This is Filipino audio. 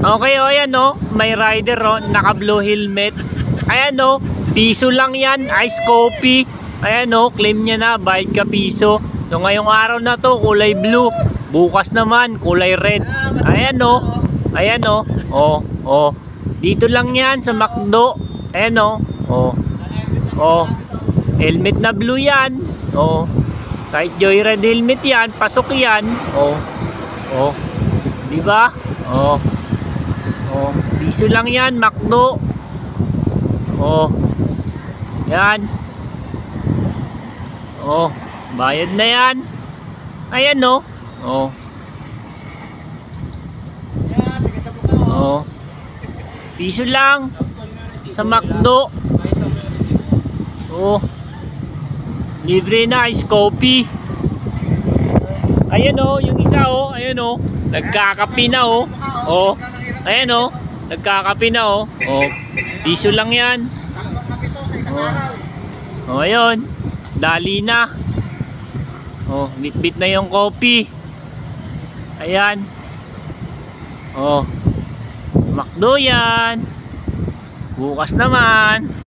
Okay, o yan o. May rider o. Naka blue helmet. Ayan o. Piso lang yan. Ice coffee. Ayan o. Claim niya na. Bayad ka piso. So ngayong araw na to kulay blue. Bukas naman kulay red. Ayan o. Ayan o. O. O. Dito lang yan sa McDo. Ayan o. O. O. Helmet na blue yan. O. Kahit Joyride helmet yan. Pasok yan. O. O. Diba? O. O. Piso lang yan. McDo. O. Yan. O. Bayad na yan. Ayan o. O. O. Piso lang. Sa McDo. O. Libre na ice coffee. Ayan o, yung isa o, ayan o. Nagkakape na o. O. Ayan o. Nagkakape na o. O. Piso lang yan. O. O ayun. Dali na. O. Bit-bit na yung coffee. Ayan. O. McDo yan. Bukas naman.